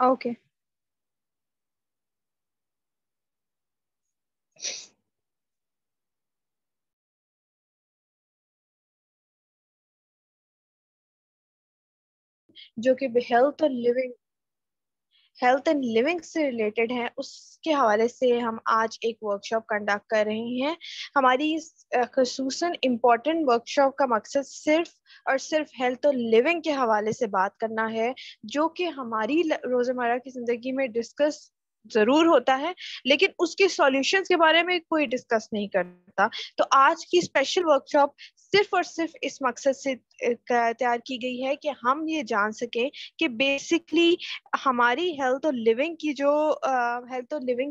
Okay. जो कि health and living से रिलेटेड है, उसके हवाले से हम आज एक वर्कशॉप कंडक्ट कर रहे हैं। हमारी इस खसूसन इम्पोर्टेंट वर्कशॉप का मकसद सिर्फ और सिर्फ हेल्थ और लिविंग के हवाले से बात करना है, जो कि हमारी रोजमर्रा की जिंदगी में डिस्कस जरूर होता है, लेकिन उसके सॉल्यूशंस के बारे में कोई डिस्कस नहीं करता। तो आज की स्पेशल वर्कशॉप सिर्फ और सिर्फ इस मकसद से तैयार की गई है कि हम ये जान सकें कि बेसिकली हमारी हेल्थ और लिविंग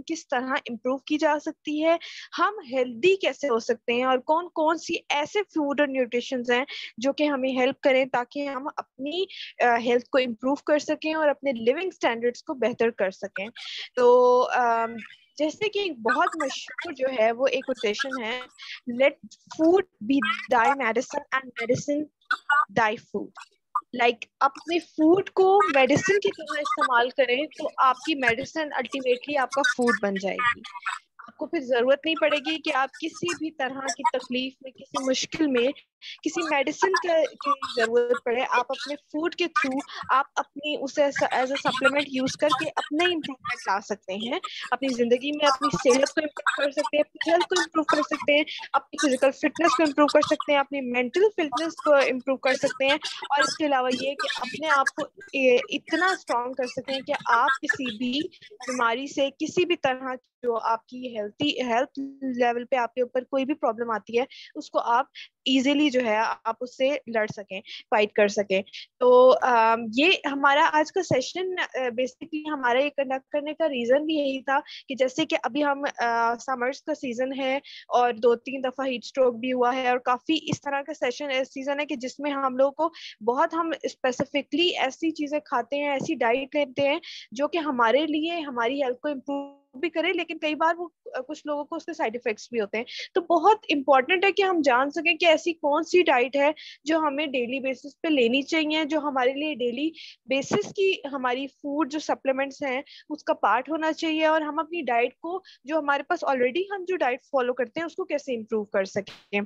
किस तरह इम्प्रूव की जा सकती है, हम हेल्दी कैसे हो सकते हैं, और कौन कौन सी ऐसे फूड और न्यूट्रिशन हैं जो कि हमें हेल्प करें ताकि हम अपनी हेल्थ को इम्प्रूव कर सकें और अपने लिविंग स्टैंडर्ड्स को बेहतर कर सकें। तो जैसे कि एक बहुत मशहूर जो है वो एक कोटेशन है, let food be thy medicine and medicine thy food. अपने फूड को मेडिसिन की तरह इस्तेमाल करें तो आपकी मेडिसिन अल्टीमेटली आपका फूड बन जाएगी। आपको फिर जरूरत नहीं पड़ेगी कि आप किसी भी तरह की तकलीफ में, किसी मुश्किल में, किसी मेडिसिन की जरूरत पड़े। आप अपने फूड के थ्रू आप अपनी उसे एज अ सप्लीमेंट यूज करके अपने इम्प्रूवमेंट ला सकते हैं अपनी जिंदगी में। अपनी सेहत को इम्प्रूव कर सकते हैं, अपनी हेल्थ को इम्प्रूव कर सकते हैं, अपनी फिजिकल फिटनेस को इम्प्रूव कर सकते हैं, अपनी मेंटल फिटनेस को इम्प्रूव कर सकते हैं। और इसके अलावा ये कि अपने आप को इतना स्ट्रांग कर सकते हैं कि आप किसी भी बीमारी से, किसी भी तरह की जो आपकी हेल्थ लेवल पे आपके ऊपर कोई भी प्रॉब्लम आती है, उसको आप इजीली जो है आप उससे लड़ सकें, फाइट कर सकें। तो ये हमारा आज का सेशन बेसिकली हमारा ये कंडक्ट करने का रीजन भी यही था कि जैसे कि अभी हम समर्स का सीजन है और 2-3 दफा हीट स्ट्रोक भी हुआ है, और काफी इस तरह का सीजन है कि जिसमें हम लोग को हम स्पेसिफिकली ऐसी चीजें खाते हैं, ऐसी डाइट लेते हैं जो कि हमारे लिए हमारी हेल्थ को इम्प्रूव भी करे, लेकिन कई बार वो कुछ लोगों को उसके साइड इफेक्ट्स भी होते हैं। तो बहुत इंपॉर्टेंट है कि हम जान सकें कि ऐसी कौन सी डाइट है जो हमें डेली बेसिस पे लेनी चाहिए, जो हमारे लिए डेली बेसिस की हमारी फूड जो सप्लीमेंट्स हैं उसका पार्ट होना चाहिए, और हम अपनी डाइट को, जो हमारे पास ऑलरेडी हम जो डाइट फॉलो करते हैं, उसको कैसे इम्प्रूव कर सकें।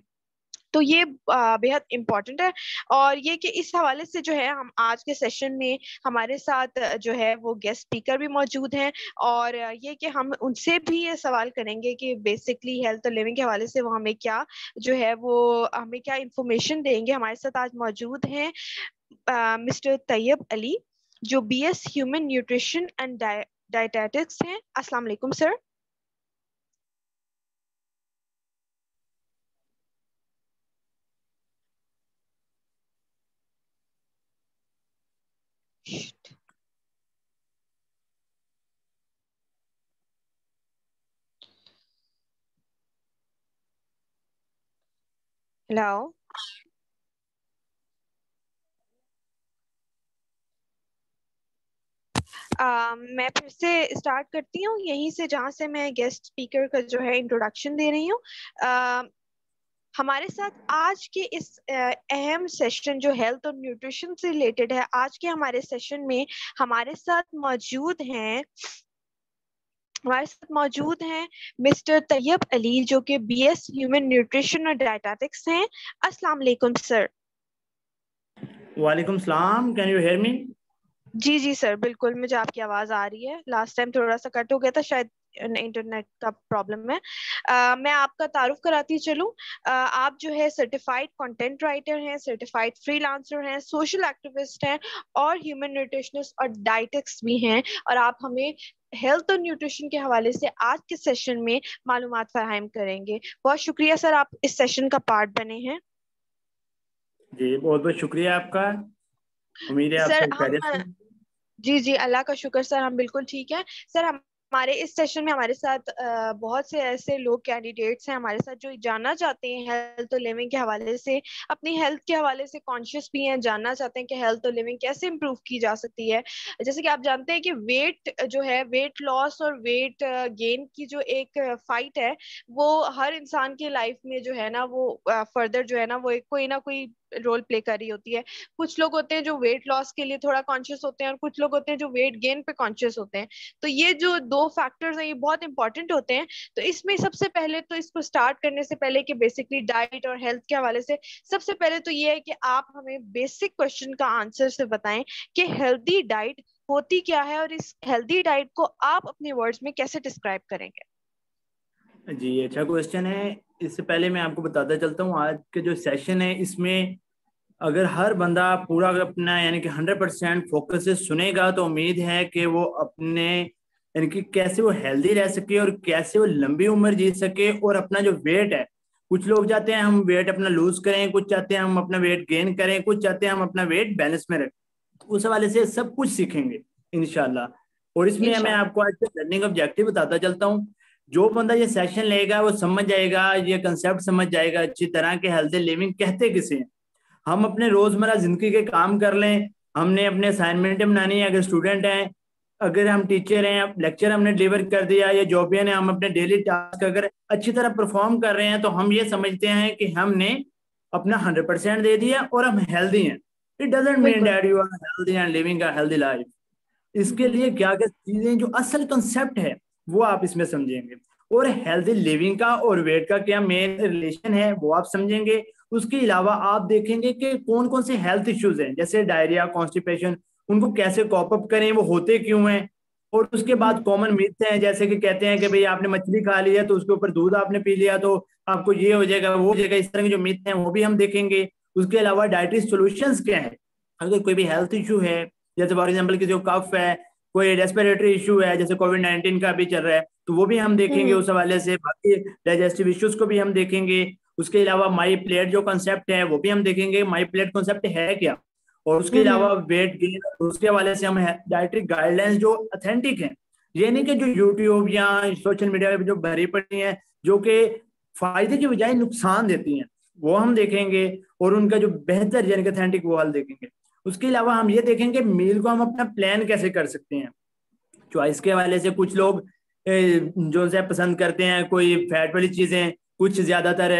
तो ये बेहद इम्पोर्टेंट है। और ये कि इस हवाले से जो है हम आज के सेशन में हमारे साथ जो है वो गेस्ट स्पीकर भी मौजूद हैं, और ये कि हम उनसे भी ये सवाल करेंगे कि बेसिकली हेल्थ और लिविंग के हवाले से वो हमें क्या जो है वो हमें क्या इंफॉर्मेशन देंगे। हमारे साथ आज मौजूद हैं मिस्टर तैयब अली, जो BS human nutrition and dietetics हैं। अस्सलाम वालेकुम सर। हेलो। मैं फिर से स्टार्ट करती हूँ यहीं से जहाँ से मैं गेस्ट स्पीकर का जो है इंट्रोडक्शन दे रही हूँ। हमारे साथ आज के इस अहम सेशन जो हेल्थ और न्यूट्रिशन से रिलेटेड है, आज के हमारे सेशन में हमारे साथ मौजूद हैं हमारे साथ मौजूद हैं मिस्टर तैयब अली, जो कि बीएस ह्यूमन न्यूट्रिशन और डायटेटिक्स हैं। अस्सलाम वालेकुम सर। वालेकुम सलाम, कैन यू हेयर मी? जी जी सर, बिल्कुल मुझे आपकी आवाज आ रही है। लास्ट टाइम थोड़ा सा कट हो गया था, शायद इंटरनेट का प्रॉब्लम है। मैं आपका तारुफ कराती चलूं। आप जो है सर्टिफाइड कंटेंट राइटर हैं, सर्टिफाइड फ्रीलांसर हैं, सोशल एक्टिविस्ट हैं, और ह्यूमन न्यूट्रिशनिस्ट और डाइटिक्स भी हैं। और आप हमें हेल्थ और न्यूट्रिशन के हवाले से आज के सेशन में मालूमात फराहम करेंगे। बहुत शुक्रिया सर, आप इस सेशन का पार्ट बने हैं। जी, बहुत बहुत शुक्रिया आपका। उम्मीद है आप सर सब हम खैरियत से। जी जी, अल्लाह का शुक्र सर, हम बिल्कुल ठीक है। सर हमारे इस सेशन में हमारे साथ बहुत से ऐसे लोग कैंडिडेट्स हैं हमारे साथ जो जानना चाहते हैं हेल्थ और लिविंग के हवाले से, अपनी हेल्थ के हवाले से कॉन्शियस भी हैं, जानना चाहते हैं कि हेल्थ और लिविंग कैसे इम्प्रूव की जा सकती है। जैसे कि आप जानते हैं कि वेट जो है, वेट लॉस और वेट गेन की जो एक फाइट है, वो हर इंसान की लाइफ में जो है ना वो फर्दर जो है ना वो कोई ना कोई रोल प्ले कर रही होती है। कुछ लोग होते हैं जो वेट लॉस के लिए थोड़ा कॉन्शियस होते हैं, और कुछ लोग होते हैं जो वेट गेन पे कॉन्शियस होते हैं। तो ये जो दो फैक्टर्स हैं ये बहुत इंपॉर्टेंट होते हैं। तो इसमें सबसे पहले तो इसको स्टार्ट करने से पहले कि बेसिकली डाइट और हेल्थ के हवाले से सबसे पहले तो ये है कि आप हमें बेसिक क्वेश्चन का आंसर से बताएं कि हेल्दी डाइट होती क्या है, और इस हेल्दी डाइट को आप अपने वर्ड्स में कैसे डिस्क्राइब करेंगे। जी, अच्छा क्वेश्चन है। इससे पहले मैं आपको बताता चलता हूँ, आज के जो सेशन है इसमें अगर हर बंदा पूरा अपना यानी कि 100% फोकस से सुनेगा तो उम्मीद है कि वो अपने यानी कि कैसे वो हेल्दी रह सके और कैसे वो लंबी उम्र जी सके। और अपना जो वेट है, कुछ लोग चाहते हैं हम वेट अपना लूज करें, कुछ चाहते हैं हम अपना वेट गेन करें, कुछ चाहते हैं हम अपना वेट बैलेंस में रखें। तो उस हवाले से सब कुछ सीखेंगे इंशाल्लाह। और इसमें मैं इंशाल्लाह। आपको आज का लर्निंग ऑब्जेक्टिव बताता चलता हूँ। जो बंदा ये सेशन लेगा वो समझ जाएगा, ये कंसेप्ट समझ जाएगा अच्छी तरह के हेल्दी लिविंग कहते किसे हैं। हम अपने रोजमर्रा जिंदगी के काम कर लें, हमने अपने असाइनमेंटें बनानी है, अगर स्टूडेंट हैं, अगर हम टीचर हैं, लेक्चर हमने डिलीवर कर दिया, या जॉबियन है, हम अपने डेली टास्क अगर अच्छी तरह परफॉर्म कर रहे हैं तो हम ये समझते हैं कि हमने अपना 100% दे दिया और हम हेल्दी हैं। इट डजेंट मीन बिल्कुल। That you are healthy and living a healthy life. इसके लिए क्या क्या चीजें जो असल कंसेप्ट है वो आप इसमें समझेंगे, और हेल्दी लिविंग का और वेट का क्या मेन रिलेशन है वो आप समझेंगे। उसके अलावा आप देखेंगे कि कौन कौन से हेल्थ इश्यूज हैं, जैसे डायरिया, कॉन्स्टिपेशन, उनको कैसे कॉप अप करें, वो होते क्यों हैं। और उसके बाद कॉमन मिथ हैं, जैसे कि कहते हैं कि भाई आपने मछली खा ली है तो उसके ऊपर दूध आपने पी लिया तो आपको ये हो जाएगा वो हो जाएगा। इस तरह के जो मिथ हैं वो भी हम देखेंगे। उसके अलावा डाइटरी सॉल्यूशंस क्या है, अगर कोई भी हेल्थ इशू है, जैसे फॉर एग्जाम्पल किसी को कफ है, कोई रेस्पिरेटरी इशू है, जैसे कोविड-19 का भी चल रहा है, तो वो भी हम देखेंगे हम्म। उस हवाले से। बाकी डाइजेस्टिव इश्यूज को भी हम देखेंगे। उसके अलावा माई प्लेट जो कंसेप्ट है वो भी हम देखेंगे, माई प्लेट कंसेप्ट है क्या। और उसके हम्म। अलावा वेट गेन, उसके हवाले से हम डाइटरी गाइडलाइंस जो अथेंटिक हैं, ये नहीं कि जो यूट्यूब या सोशल मीडिया पे जो भरी पड़ी हैं, जो कि फायदे की बजाय नुकसान देती हैं, वो हम देखेंगे। और उनका जो बेहतर यानी कि अथेंटिक वो हल देखेंगे। उसके अलावा हम ये देखेंगे मील को हम अपना प्लान कैसे कर सकते हैं। चॉइस के हवाले से कुछ लोग जो से पसंद करते हैं कोई फैट वाली चीजें, कुछ ज्यादातर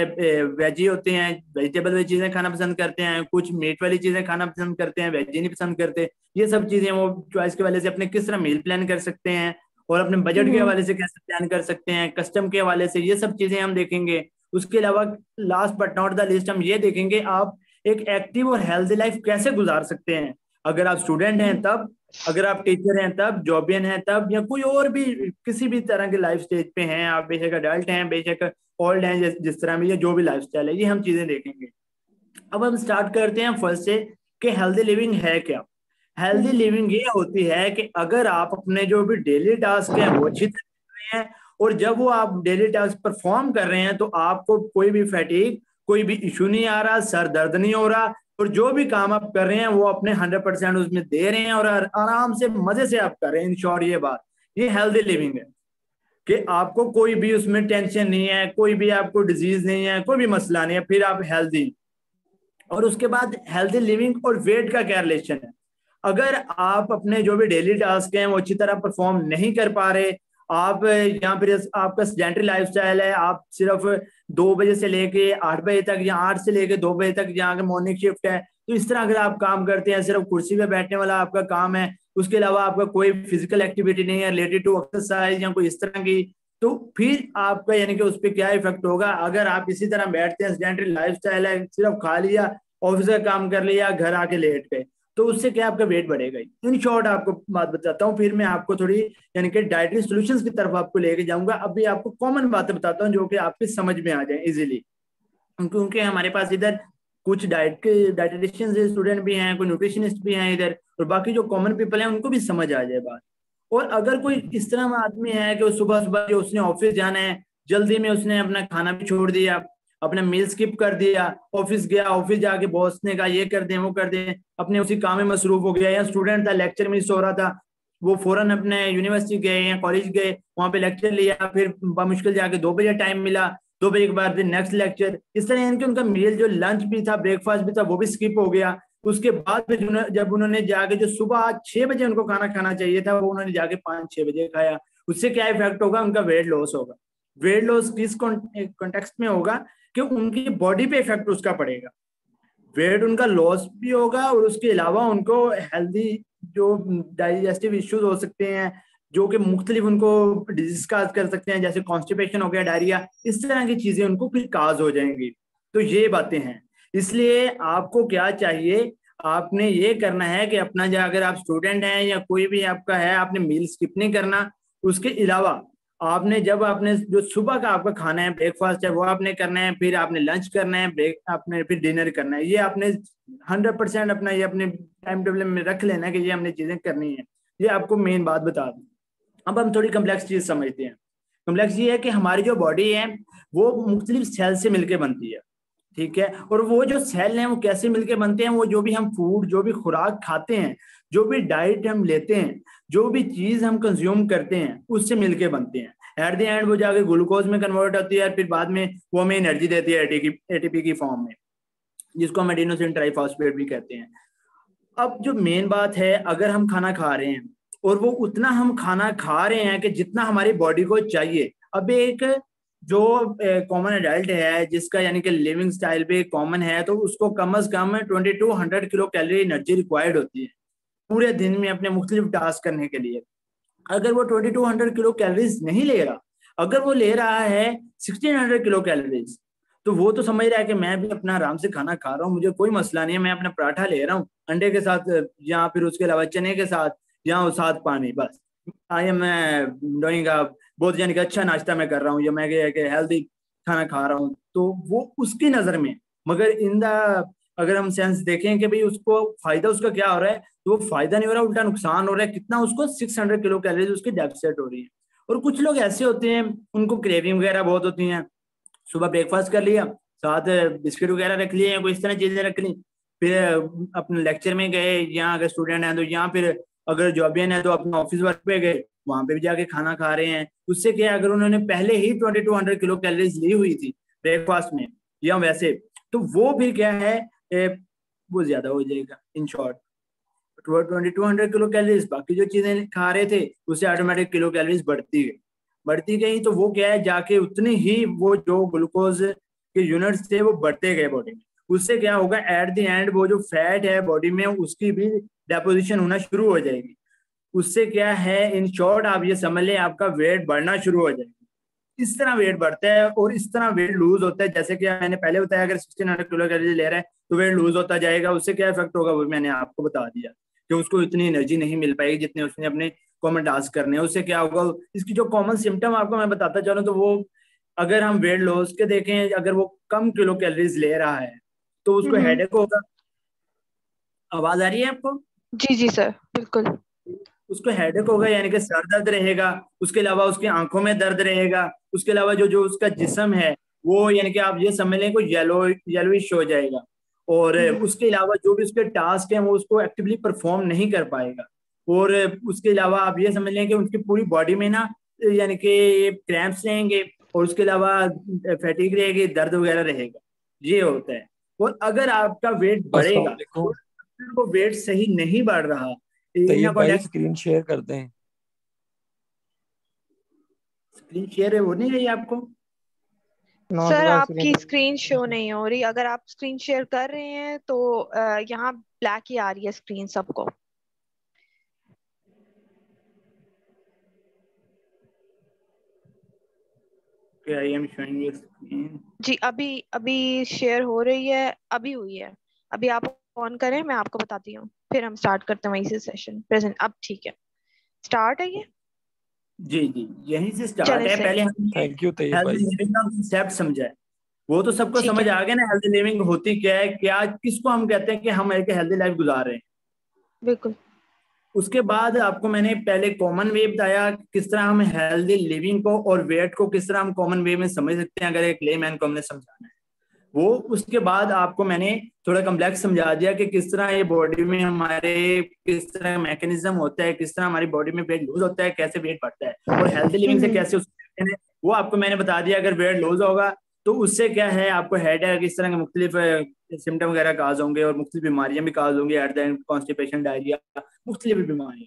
वेजी होते हैं, वेजिटेबल वाली चीजें खाना पसंद करते हैं, कुछ मीट वाली चीजें खाना पसंद करते हैं, वेजी नहीं पसंद करते। ये सब चीजें वो चॉइस के हवाले से अपने किस तरह मील प्लान कर सकते हैं, और अपने बजट के हम्म। हवाले से कैसे प्लान कर सकते हैं, कस्टम के हवाले से, ये सब चीजें हम देखेंगे। उसके अलावा last but not the list हम ये देखेंगे आप एक एक्टिव और हेल्दी लाइफ कैसे गुजार सकते हैं। अगर आप स्टूडेंट हैं तब, अगर आप टीचर हैं तब, जॉबियन हैं तब, या कोई और भी किसी भी तरह के लाइफ स्टेज पे हैं आप, बेशक अडल्ट हैं बेशक ओल्ड हैं, जिस तरह भी, या जो भी लाइफ स्टाइल है, ये हम चीजें देखेंगे। अब हम स्टार्ट करते हैं फर्स्ट से कि हेल्दी लिविंग है क्या। हेल्दी हम्म। लिविंग ये होती है कि अगर आप अपने जो भी डेली टास्क हैं वो अच्छी तरह कर रहे हैं, और जब वो आप डेली टास्क परफॉर्म कर रहे हैं तो आपको कोई भी फैटीग, कोई भी इशू नहीं आ रहा, सर दर्द नहीं हो रहा, और जो भी काम आप कर रहे हैं वो अपने 100% उसमें दे रहे हैं, और आराम से मजे से आप कर रहे हैं। इन शॉर्ट ये बात, ये हेल्दी लिविंग है कि आपको कोई भी उसमें टेंशन नहीं है, कोई भी आपको डिजीज नहीं है, कोई भी मसला नहीं है, फिर आप हेल्दी। और उसके बाद हेल्दी लिविंग और वेट का क्या रिलेशन है। अगर आप अपने जो भी डेली टास्क हैं वो अच्छी तरह परफॉर्म नहीं कर पा रहे, आप यहाँ पर आपका सेडेंटरी लाइफस्टाइल है, आप सिर्फ 2 बजे से लेके 8 बजे तक, या 8 से लेके 2 बजे तक जहाँ मॉर्निंग शिफ्ट है, तो इस तरह अगर आप काम करते हैं, सिर्फ कुर्सी पे बैठने वाला आपका काम है, उसके अलावा आपका कोई फिजिकल एक्टिविटी नहीं है रिलेटेड टू एक्सरसाइज या कोई इस तरह की, तो फिर आपका यानी कि उस पर क्या इफेक्ट होगा। अगर आप इसी तरह बैठते हैं, सेडेंटरी लाइफस्टाइल है, सिर्फ खा लिया, ऑफिस का काम कर लिया, घर आके लेट गए, तो उससे क्या आपका वेट बढ़ेगा ही। इन शॉर्ट आपको बात बताता हूँ, फिर मैं आपको थोड़ी यानी कि डाइटरी सॉल्यूशंस की तरफ आपको लेके जाऊंगा। अभी आपको कॉमन बातें बताता हूँ जो कि आपकी समझ में आ जाए इजीली, क्योंकि हमारे पास इधर कुछ डाइटेटिशियंस स्टूडेंट भी हैं, कोई न्यूट्रिशनिस्ट भी हैं इधर, और बाकी जो कॉमन पीपल हैं उनको भी समझ आ जाए बात। और अगर कोई इस तरह का आदमी है कि सुबह सुबह जो उसने ऑफिस जाना है, जल्दी में उसने अपना खाना भी छोड़ दिया, अपना मील स्किप कर दिया, ऑफिस गया, ऑफिस जाके बॉस ने कहा ये कर दें वो कर दें, अपने उसी काम में मसरूफ हो गया, या स्टूडेंट था लेक्चर मिस हो रहा था, वो फौरन अपने यूनिवर्सिटी गए या कॉलेज गए, वहां पे लेक्चर लिया, फिर मुश्किल जाके 2 बजे टाइम मिला, 2 बजे के बाद फिर नेक्स्ट लेक्चर, इस तरह इनके उनका मील जो लंच भी था, ब्रेकफास्ट भी था, वो भी स्किप हो गया। उसके बाद फिर जब उन्होंने जाके जो सुबह 6 बजे उनको खाना खाना चाहिए था, वो उन्होंने जाके 5-6 बजे खाया। उससे क्या इफेक्ट होगा, उनका वेट लॉस होगा। वेट लॉस किस कॉन्टेक्स्ट में होगा कि उनकी बॉडी पे इफेक्ट उसका पड़ेगा। वेट उनका लॉस भी होगा और उसके अलावा उनको हेल्दी जो डाइजेस्टिव इश्यूज हो सकते हैं, जो कि मुख्तलिफ उनको डिजीज काज कर सकते हैं, जैसे कॉन्स्टिपेशन हो गया, डायरिया, इस तरह की चीजें उनको फिर काज हो जाएंगी। तो ये बातें हैं। इसलिए आपको क्या चाहिए, आपने ये करना है कि अपना जो, अगर आप स्टूडेंट हैं या कोई भी आपका है, आपने मील स्किप नहीं करना। उसके अलावा आपने जब आपने जो सुबह का आपका खाना है, ब्रेकफास्ट है, वो आपने करना है, फिर आपने लंच करना है, ब्रेक आपने फिर डिनर करना है। ये आपने 100% अपना ये अपने टाइम टेबल में रख लेना है कि ये हमने चीजें करनी है। ये आपको मेन बात बता दूं। अब हम थोड़ी कम्प्लेक्स चीज समझते हैं। कम्प्लेक्स ये है कि हमारी जो बॉडी है वो मुख्तलिफ सेल से मिलकर बनती है, ठीक है। और वो जो सेल हैं वो कैसे मिलके बनते हैं, वो जो भी हम फूड, जो भी खुराक खाते हैं, जो भी डाइट हम लेते हैं, जो भी चीज हम कंज्यूम करते हैं, उससे मिलके बनते हैं। एट द एंड वो जाके ग्लूकोज में कन्वर्ट होती है, फिर बाद में वो हमें एनर्जी देती है एटीपी की फॉर्म में, जिसको हम एडिनोसिन ट्राइफॉस्फेट भी कहते हैं। अब जो मेन बात है, अगर हम खाना खा रहे हैं और वो उतना हम खाना खा रहे हैं कि जितना हमारी बॉडी को चाहिए। अब एक जो कॉमन एडल्ट है जिसका यानी कि लिविंग स्टाइल भी कॉमन है, तो उसको कम से कम 2200 किलो कैलोरी एनर्जी रिक्वायर्ड होती है पूरे दिन में अपने मुख्तलिफ टास्क करने के लिए। अगर वो 2200 किलो कैलोरीज नहीं ले रहा, अगर वो ले रहा है 1600 किलो कैलोरीज, तो वो तो समझ रहा है कि मैं भी अपना आराम से खाना खा रहा हूँ, मुझे कोई मसला नहीं है, मैं अपना पराठा ले रहा हूँ अंडे के साथ, या फिर उसके अलावा चने के साथ, या साथ पानी, बस आई एम मैं डूइंग बहुत यानी कि अच्छा नाश्ता मैं कर रहा हूँ, या मैं हेल्दी खाना खा रहा हूँ। तो वो उसकी नजर में, मगर इन द अगर हम सेंस देखें कि भाई उसको फायदा उसका क्या हो रहा है, तो वो फायदा नहीं हो रहा, उल्टा नुकसान हो रहा है। कितना, उसको 600 किलो कैलोरीज उसकी डेफिसिट हो रही है। और कुछ लोग ऐसे होते हैं उनको क्रेविंग वगैरह बहुत होती हैं, सुबह ब्रेकफास्ट कर लिया, साथ बिस्किट वगैरह रख लिए, या कोई इस तरह चीजें रख ली, फिर अपने लेक्चर में गए, या अगर स्टूडेंट हैं तो, या फिर अगर जॉबियन है तो अपने ऑफिस वर्क पे गए, वहां पे भी जाके खाना खा रहे हैं। उससे क्या है, अगर उन्होंने पहले ही 2200 किलो कैलोरीज ली हुई थी ब्रेकफास्ट में या वैसे, तो वो भी क्या है, वो ज्यादा हो जाएगा। इन शॉर्ट 2200 किलो कैलोरीज, बाकी जो चीजें खा रहे थे उससे ऑटोमेटिक किलो कैलोरीज बढ़ती गई। तो वो क्या है, जाके उतनी ही वो जो ग्लूकोज के यूनिट्स थे वो बढ़ते गए बॉडी में। उससे क्या होगा, एट द एंड वो जो फैट है बॉडी में उसकी भी डेपोजिशन होना शुरू हो जाएगी। उससे क्या है, इन शॉर्ट आप ये समझ लें, आपका वेट बढ़ना शुरू हो जाएगा। इस तरह वेट बढ़ता है और इस तरह वेट लूज होता है। जैसे कि मैंने पहले बताया, अगर 1600 किलो कैलोरी ले रहा है तो वेट लूज होता जाएगा। उससे क्या इफेक्ट होगा वो मैंने आपको बता दिया, कि उसको इतनी एनर्जी नहीं मिल पाएगी जितने उसने अपने कॉमन टास्क करने हैं। उससे क्या होगा, इसकी जो कॉमन सिम्टम आपको मैं बताता चलूं, तो वो अगर हम वेट लॉस के देखें, अगर वो कम किलो कैलोरीज ले रहा है तो उसको हेडेक होगा। आवाज आ रही है आपको? जी जी सर, बिल्कुल। उसको हेडेक होगा, यानी कि सर दर्द रहेगा। उसके अलावा उसकी आंखों में दर्द रहेगा। उसके अलावा जो जो उसका जिस्म है वो, यानी कि आप ये समझ लें, कोई येलोइश हो जाएगा। और उसके अलावा जो भी उसके टास्क हैं वो उसको एक्टिवली परफॉर्म नहीं कर पाएगा। और उसके अलावा आप ये समझ लें कि उनकी पूरी बॉडी में ना, यानी कि क्रैम्प्स रहेंगे, और उसके अलावा फैटिक रहेगी, दर्द वगैरह रहेगा। ये होता है। और अगर आपका वेट अस्सलाम बढ़ेगा वालेकुम। और वो वेट सही नहीं बढ़ रहा, इन तैयब भाई स्क्रीन शेयर कर दें। स्क्रीन शेयर है वो नहीं रही आपको? सर आपकी स्क्रीन शो नहीं हो रही। अगर आप स्क्रीन शेयर कर रहे हैं तो यहाँ ब्लैक ही आ रही है स्क्रीन सबको। I am showing screen. जी अभी अभी शेयर हो रही है, अभी हुई है। अभी आप ऑन करें, मैं आपको बताती हूँ, फिर हम स्टार्ट करते हैं वहीं से सेशन। प्रेजेंट अब ठीक है, स्टार्ट है ये। जी जी, यहीं से स्टार्ट चले है। से पहले हमने थैंक यू तैयब हेल्दी भाई। लिविंग का कंसेप्ट समझा है, वो तो सबको ठीक समझ है, आ गया ना। हेल्दी लिविंग होती क्या है, क्या किसको हम कहते हैं कि हम एक हेल्दी लाइफ गुजार रहे हैं। बिल्कुल। उसके बाद आपको मैंने पहले कॉमन वे बताया कि किस तरह हम हेल्दी लिविंग को और वेट को किस तरह हम कॉमन वे में समझ सकते हैं, अगर एक लेमैन को हमने समझाना है वो। उसके बाद आपको मैंने थोड़ा कम्प्लेक्स समझा दिया कि किस तरह ये बॉडी में हमारे किस तरह मैकेनिज्म होता है, किस तरह हमारी बॉडी में वेट लूज होता है, कैसे वेट बढ़ता है, और हेल्दी लिविंग से कैसे उसको, वो आपको मैंने बता दिया। अगर वेट लूज होगा तो उससे क्या है, आपको हेडेक, इस तरह के मुख्तलिफ सिम्टम वगैरह काज होंगे, और मुख्तलिफ बीमारियां भी काज होंगी, at the end constipation, diarrhoea, मुख्तलिफ बीमारियां।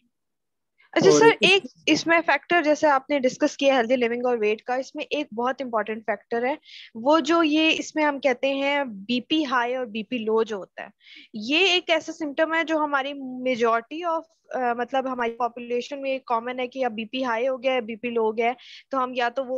अच्छा और सर, एक इसमें फैक्टर जैसे आपने डिस्कस किया हेल्दी लिविंग और वेट का, इसमें एक बहुत इंपॉर्टेंट फैक्टर है, वो जो ये इसमें हम कहते हैं बीपी हाई और बीपी लो जो होता है, ये एक ऐसा सिम्टम है जो हमारी मेजॉरिटी ऑफ मतलब हमारी पॉपुलेशन में कॉमन है कि या बीपी हाई हो गया है बीपी लो हो गया है, तो हम या तो वो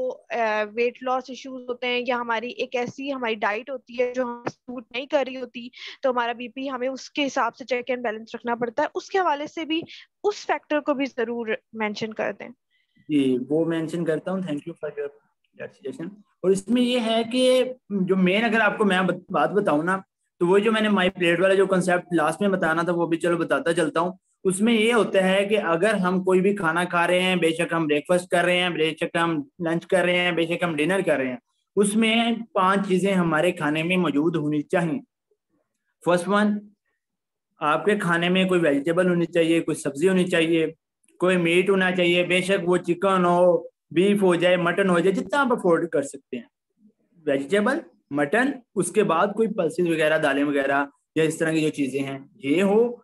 वेट लॉस इश्यूज होते हैं, या हमारी एक ऐसी हमारी डाइट होती है जो हमें सूट नहीं कर रही होती, तो हमारा बीपी हमें उसके हिसाब से चेक एंड बैलेंस रखना पड़ता है। उसके हवाले से भी उस फैक्टर को भी जरूर मेंशन कर दें। जी वो मेंशन करता हूँ, thank you for your suggestion. और इसमें ये है कि जो मेन, अगर आपको मैं बात बताऊँ ना, तो वो जो मैंने माई प्लेट वाला जो कंसेप्ट लास्ट में बताना था वो भी चलो बताता चलता हूँ। उसमें ये होता है कि अगर हम कोई भी खाना खा रहे हैं, बेशक हम ब्रेकफास्ट कर रहे हैं, बेशक हम लंच कर रहे हैं, बेशक हम डिनर कर रहे हैं, उसमें 5 चीजें हमारे खाने में मौजूद होनी चाहिए। फर्स्ट वन, आपके खाने में कोई वेजिटेबल होनी चाहिए, कोई सब्जी होनी चाहिए, कोई मीट होना चाहिए, बेशक वो चिकन हो, बीफ हो जाए, मटन हो जाए, जितना आप अफोर्ड कर सकते हैं। वेजिटेबल, मटन, उसके बाद कोई पल्सेस वगैरह, दालें वगैरह या इस तरह की जो चीजें हैं ये हो,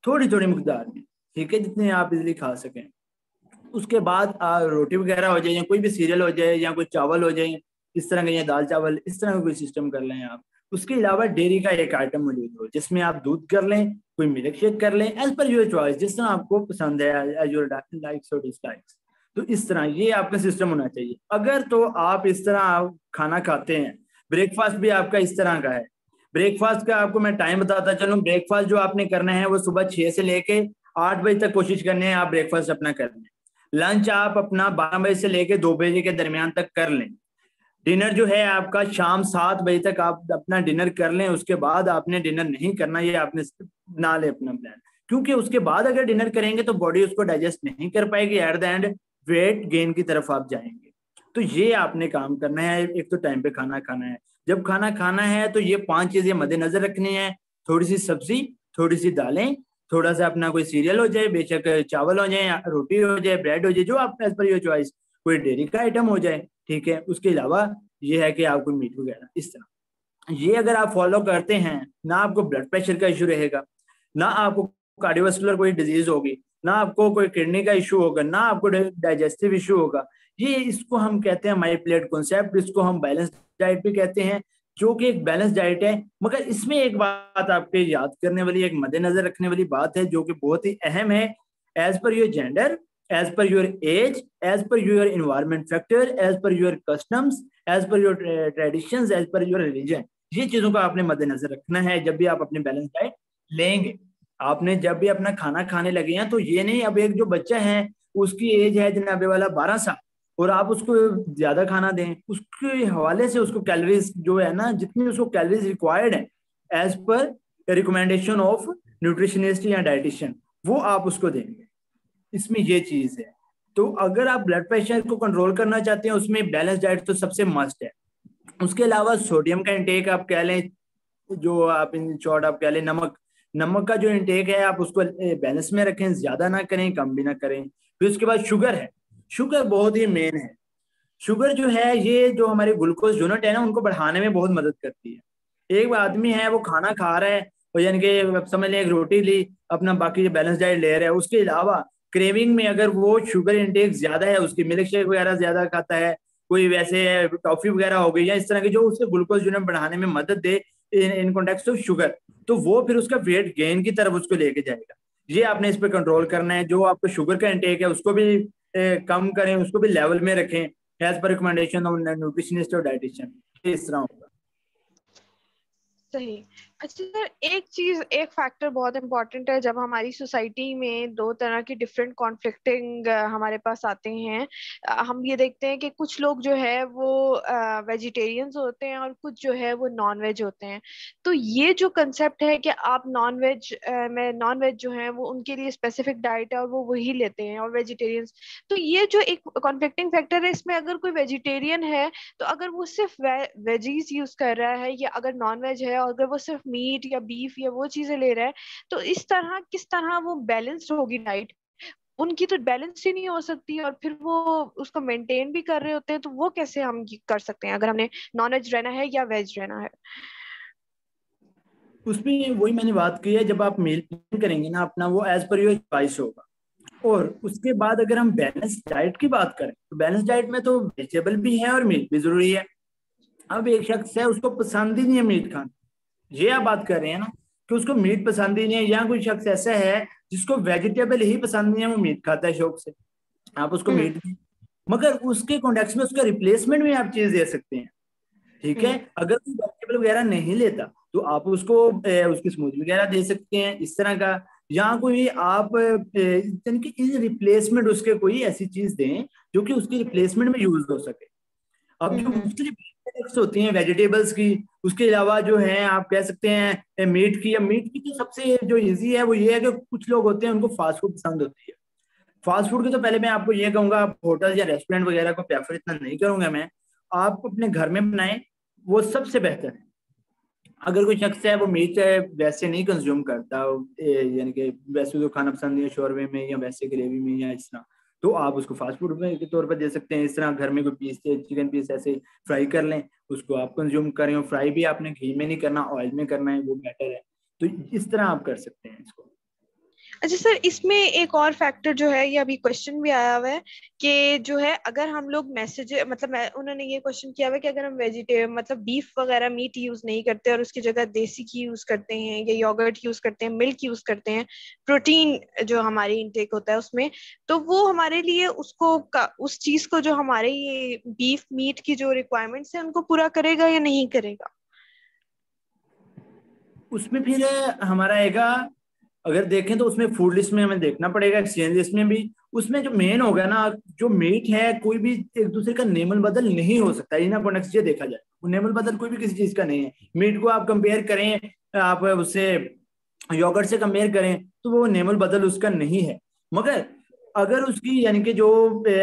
थोड़ी थोड़ी मकदार में, ठीक है, जितने आप इजीली खा सकें। उसके बाद रोटी वगैरह हो जाए, या कोई भी सीरियल हो जाए, या कोई चावल हो जाए इस तरह के, या दाल चावल, इस तरह का कोई सिस्टम कर लें आप। उसके अलावा डेयरी का एक आइटम मौजूद हो जिसमें आप दूध कर लें, कोई मिल्क शेक कर लें, एज पर योर चॉइस, जिस तरह आपको पसंद है, एज योर लाइक्स और डिसलाइक्स। तो इस तरह ये आपका सिस्टम होना चाहिए। अगर तो आप इस तरह आप खाना खाते हैं, ब्रेकफास्ट भी आपका इस तरह का है, ब्रेकफास्ट का आपको मैं टाइम बताता चलूँ। ब्रेकफास्ट जो आपने करना है वो सुबह 6 से लेके 8 बजे तक कोशिश करनी है आप ब्रेकफास्ट अपना कर लें। लंच आप अपना 12 बजे से लेके 2 बजे के दरमियान तक कर लें। डिनर जो है आपका शाम 7 बजे तक आप अपना डिनर कर लें। उसके बाद आपने डिनर नहीं करना, ये आपने बना ले अपना प्लान, क्योंकि उसके बाद अगर डिनर करेंगे तो बॉडी उसको डाइजेस्ट नहीं कर पाएगी, at the end weight gain की तरफ आप जाएंगे। तो ये आपने काम करना है। एक तो टाइम पे खाना खाना है, जब खाना खाना है तो ये 5 चीजें मद्देनजर रखनी है। थोड़ी सी सब्जी, थोड़ी सी दालें, थोड़ा सा अपना कोई सीरियल हो जाए, बेशक चावल हो जाए, रोटी हो जाए, ब्रेड हो जाए, जो आप एज पर योर चॉइस, कोई डेयरी का आइटम हो जाए, ठीक है। उसके अलावा ये है कि आपको मीट वगैरह इस तरह, ये अगर आप फॉलो करते हैं, ना आपको ब्लड प्रेशर का इशू रहेगा, ना आपको कार्डियोवास्कुलर कोई डिजीज होगी, ना आपको कोई किडनी का इशू होगा, ना आपको डाइजेस्टिव इशू होगा। ये इसको हम कहते हैं माई प्लेट कॉन्सेप्ट, इसको हम बैलेंस डाइट भी कहते हैं, जो कि एक बैलेंस डाइट है। मगर इसमें एक बात आपके याद करने वाली, एक मद्देनजर रखने वाली बात है जो कि बहुत ही अहम है। As per your gender, as per your age, as per your environment factor, as per your customs, as per your traditions, as per your religion, ये चीजों का आपने मद्देनजर रखना है जब भी आप अपनी बैलेंस डाइट लेंगे। आपने जब भी अपना खाना खाने लगे हैं तो ये नहीं, अब एक जो बच्चा है उसकी एज है जनाबे वाला 12 साल, और आप उसको ज्यादा खाना दें, उसके हवाले से उसको कैलोरीज जो है ना, जितनी उसको कैलोरीज रिक्वायर्ड है as per recommendation of nutritionist या डाइटिशियन, वो आप उसको देंगे। इसमें ये चीज है। तो अगर आप ब्लड प्रेशर को कंट्रोल करना चाहते हैं, उसमें बैलेंस डाइट तो सबसे मस्ट है। उसके अलावा सोडियम का इंटेक आप कह लें, जो आप इन शॉर्ट आप कह लें, नमक, नमक का जो इंटेक है आप उसको बैलेंस में रखें, ज्यादा ना करें, कम भी ना करें। फिर उसके बाद शुगर है, शुगर बहुत ही मेन है। शुगर जो है, ये जो हमारे ग्लूकोज यूनिट है ना, उनको बढ़ाने में बहुत मदद करती है। एक आदमी है वो खाना खा रहा है, और यानी कि समझ लें एक रोटी ली, अपना बाकी बैलेंस डाइट ले रहा है, उसके अलावा क्रेविंग में अगर वो शुगर इंटेक ज्यादा है, उसकी मिल्क शेक वगैरह ज्यादा खाता है, कोई वैसे टॉफी वगैरह हो गई या इस तरह की जो उसके ग्लूकोज यूनिट बढ़ाने में मदद दे इन कॉन्टेक्स्ट ऑफ शुगर, तो वो फिर उसका वेट गेन की तरफ उसको लेके जाएगा। ये आपने इस पर कंट्रोल करना है। जो आपको शुगर का इंटेक है उसको भी कम करें, उसको भी लेवल में रखें as per recommendation of nutritionist और डाइटिशियन। इस तरह होगा। सही। अच्छा सर, एक चीज, एक फैक्टर बहुत इंपॉर्टेंट है जब हमारी सोसाइटी में दो तरह की डिफरेंट कॉन्फ्लिक्टिंग हमारे पास आते हैं। हम ये देखते हैं कि कुछ लोग जो है वो वेजिटेरियंस होते हैं और कुछ जो है वो नॉन वेज होते हैं। तो ये जो कंसेप्ट है कि आप नॉन वेज में, नॉन वेज जो है वो उनके लिए स्पेसिफिक डाइट है और वो वही लेते हैं, और वेजिटेरियंस, तो ये जो एक कॉन्फ्लिक्टिंग फैक्टर है इसमें, अगर कोई वेजिटेरियन है तो अगर वो सिर्फ वेजीज यूज कर रहा है, या अगर नॉन वेज है और अगर वो सिर्फ मीट या बीफ या वो चीजें ले रहा है, तो इस तरह किस तरह वो बैलेंस्ड होगी डाइट? उनकी तो बैलेंस ही नहीं हो सकती, और फिर वो उसको मेंटेन भी कर रहे होते हैं, तो वो कैसे हम कर सकते हैं अगर हमने नॉन वेज रहना है या वेज रहना है? उसमें वही मैंने बात की है, जब आप मील प्लान करेंगे ना अपना, वो एज पर योर चॉइस होगा। और उसके बाद अगर हम बैलेंस डाइट की बात करें तो बैलेंस डाइट में तो वेजिटेबल भी है और मीट भी जरूरी है। अब एक शख्स है उसको पसंद ही नहीं है मीट खाना, ये आप बात कर रहे हैं ना कि उसको मीट पसंद ही नहीं है, या कोई शख्स ऐसा है जिसको वेजिटेबल ही पसंद नहीं है, वो मीट खाता है शौक से, आप उसको हम्म। मीट दें, मगर उसके कॉन्टेक्स्ट में उसका रिप्लेसमेंट में आप चीज दे सकते हैं। ठीक है, हम्म। अगर कोई वेजिटेबल वगैरह नहीं लेता तो आप उसको उसकी स्मूदी वगैरह दे सकते हैं इस तरह का, या कोई आप यानी कि रिप्लेसमेंट उसके कोई ऐसी चीज दें जो कि उसकी रिप्लेसमेंट में यूज हो सके। अब जो हम्म। मुख्तलिफ प्रोडक्ट्स होती हैं वेजिटेबल्स की, उसके अलावा जो है आप कह सकते हैं मीट की, या मीट की तो सबसे जो इजी है वो ये है कि कुछ लोग होते हैं उनको फास्ट फूड पसंद होती है। फास्ट फूड की तो पहले मैं आपको ये कहूंगा, आप होटल या रेस्टोरेंट वगैरह को प्रेफर इतना नहीं करूंगा मैं, आप अपने घर में बनाएं, वो सबसे बेहतर है। अगर कोई शख्स है वो मीट वैसे नहीं कंज्यूम करता, यानी कि वैसे तो खाना पसंद नहीं है शोरबे में या वैसे ग्रेवी में या इस तरह, तो आप उसको फास्ट फूड में के तौर पर दे सकते हैं। इस तरह घर में कोई पीस चिकन पीस ऐसे फ्राई कर लें, उसको आप कंज्यूम करें, और फ्राई भी आपने घी में नहीं करना, ऑयल में करना है, वो बेटर है। तो इस तरह आप कर सकते हैं इसको। अच्छा सर, इसमें एक और फैक्टर जो है, ये अभी क्वेश्चन भी आया हुआ है कि जो है अगर हम लोग मैसेज मतलब उन्होंने ये क्वेश्चन किया हुआ है कि अगर हम वेजिटेबल मतलब बीफ वगैरह मीट यूज नहीं करते और उसकी जगह देसी घी यूज करते हैं या योगर्ट यूज करते हैं, मिल्क यूज करते हैं, प्रोटीन जो हमारी इनटेक होता है उसमें, तो वो हमारे लिए उस चीज को जो हमारे ये बीफ मीट की जो रिक्वायरमेंट्स है उनको पूरा करेगा या नहीं करेगा? उसमें फिर हमारा आएगा, अगर देखें तो उसमें फूड लिस्ट में हमें देखना पड़ेगा, एक्सचेंज लिस्ट में भी। उसमें जो मेन होगा ना, जो मीट है कोई भी एक दूसरे का नेमल बदल नहीं हो सकता, इन कॉन्टेक्स्ट ये देखा जाए, वो नेमल बदल कोई भी किसी चीज का नहीं है। मीट को आप कंपेयर करें, आप उससे योगर्ट से कंपेयर करें तो वो नेमल बदल उसका नहीं है। मगर अगर उसकी यानी कि जो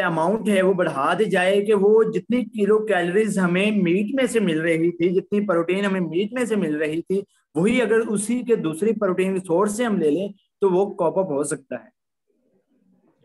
अमाउंट है वो बढ़ा दी जाए, कि वो जितनी किलो कैलोरीज हमें मीट में से मिल रही थी, जितनी प्रोटीन हमें मीट में से मिल रही थी, वही अगर उसी के दूसरी प्रोटीन सोर्स से हम ले लें तो वो कॉप अप हो सकता है।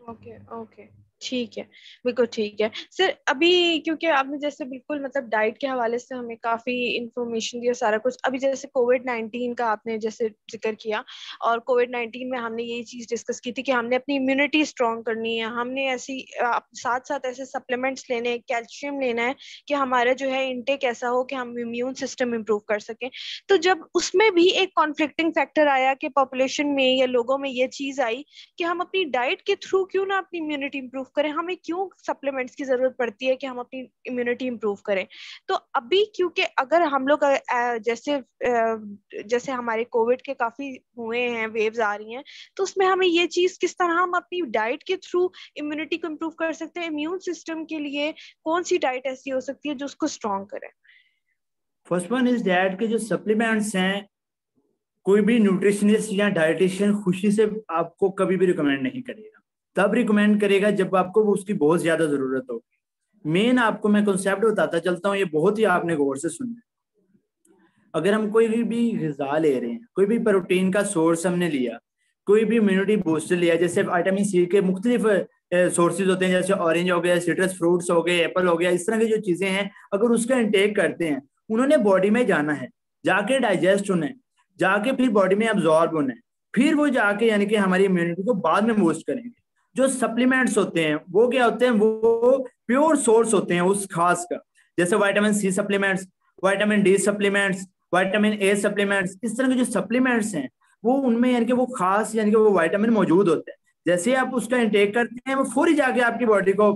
ओके ओके, ठीक है, बिल्कुल ठीक है सर। अभी क्योंकि आपने जैसे बिल्कुल मतलब डाइट के हवाले से हमें काफी इंफॉर्मेशन दिया सारा कुछ, अभी जैसे कोविड-19 का आपने जैसे जिक्र किया, और कोविड-19 में हमने यही चीज डिस्कस की थी कि हमने अपनी इम्यूनिटी स्ट्रॉन्ग करनी है, हमने ऐसी साथ साथ ऐसे सप्लीमेंट्स लेने हैं, कैल्शियम लेना है कि हमारा जो है इनटेक ऐसा हो कि हम इम्यून सिस्टम इम्प्रूव कर सकें। तो जब उसमें भी एक कॉन्फ्लिक्टिंग फैक्टर आया कि पॉपुलेशन में या लोगों में ये चीज आई कि हम अपनी डाइट के थ्रू क्यों ना अपनी इम्यूनिटी इंप्रूव करें, हमें क्यों सप्लीमेंट्स की जरूरत पड़ती है कि हम अपनी इम्यूनिटी इंप्रूव करें। तो अभी क्योंकि अगर हम लोग जैसे हमारे कोविड के काफी हुए हैं, वेव्स आ रही हैं, तो उसमें हमें ये चीज किस तरह हम अपनी डाइट के थ्रू इम्यूनिटी को इंप्रूव कर सकते हैं, इम्यून सिस्टम के लिए कौन सी डाइट ऐसी हो सकती है जो उसको स्ट्रॉन्ग करे? फर्स्ट वन इज डैट के जो सप्लीमेंट्स हैं, कोई भी न्यूट्रिशनिस्ट या डाइटिशियन खुशी से आपको कभी भी रिकमेंड नहीं करेगा। तब रिकमेंड करेगा जब आपको वो उसकी बहुत ज्यादा जरूरत होगी। मेन आपको मैं कॉन्सेप्ट बताता चलता हूँ, ये बहुत ही आपने गौर से सुनना है। अगर हम कोई भी ग़िज़ा ले रहे हैं, कोई भी प्रोटीन का सोर्स हमने लिया, कोई भी इम्यूनिटी बूस्टर लिया, जैसे विटामिन सी के मुख्तलिफ सोर्सेज होते हैं, जैसे ऑरेंज हो गया, सिट्रस फ्रूट्स हो गए, एप्पल हो गया, इस तरह की जो चीजें हैं, अगर उसका इंटेक करते हैं, उन्होंने बॉडी में जाना है, जाके डाइजेस्ट होना है, जाके फिर बॉडी में अब्जॉर्ब होना है, फिर वो जाके यानी कि हमारी इम्यूनिटी को बाद में बूस्ट करेंगे। जो सप्लीमेंट्स होते हैं वो क्या होते हैं, वो प्योर सोर्स होते हैं उस खास का, जैसे vitamin C supplements, vitamin D supplements, vitamin A supplements, इस तरह के जो सप्लीमेंट्स हैं वो उनमें यानी कि वो खास यानी कि वो विटामिन मौजूद होते हैं। जैसे ही आप उसका इंटेक करते हैं वो फौरी जाके आपकी बॉडी को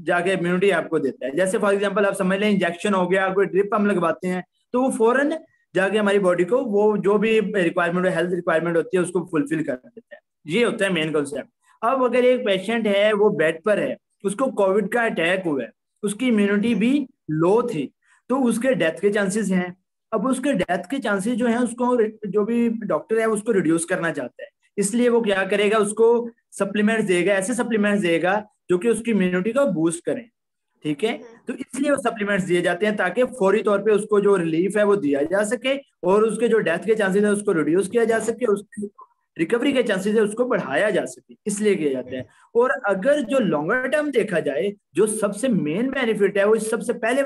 जाके इम्यूनिटी आपको देता है। जैसे फॉर एग्जांपल आप समझ लें इंजेक्शन हो गया, कोई ड्रिप हम लगवाते हैं, तो वो फौरन जाके हमारी बॉडी को वो जो भी रिक्वायरमेंट हेल्थ रिक्वायरमेंट होती है उसको फुलफिल कर देता है। ये होता है मेन कॉन्सेप्ट। अब अगर एक पेशेंट है वो बेड पर है, उसको कोविड का अटैक हुआ है, उसकी इम्यूनिटी भी लो थी, तो उसके डेथ के चांसेस हैं। अब उसके डेथ के चांसेस जो है उसको जो भी डॉक्टर है उसको रिड्यूस करना चाहता है, इसलिए वो क्या करेगा, उसको सप्लीमेंट्स देगा, ऐसे सप्लीमेंट्स देगा जो कि उसकी इम्यूनिटी को बूस्ट करें। ठीक है, तो इसलिए वो सप्लीमेंट्स दिए जाते हैं ताकि फौरी तौर पे उसको जो रिलीफ है वो दिया जा सके, और उसके जो डेथ के चांसेस है उसको रिड्यूस किया जा सके, उसकी रिकवरी के चांसेस है उसको बढ़ाया जा सके, इसलिए किया जाता है। और अगर जो लॉन्गर टर्म देखा जाए, जो सबसे मेन बेनिफिट है वो सबसे पहले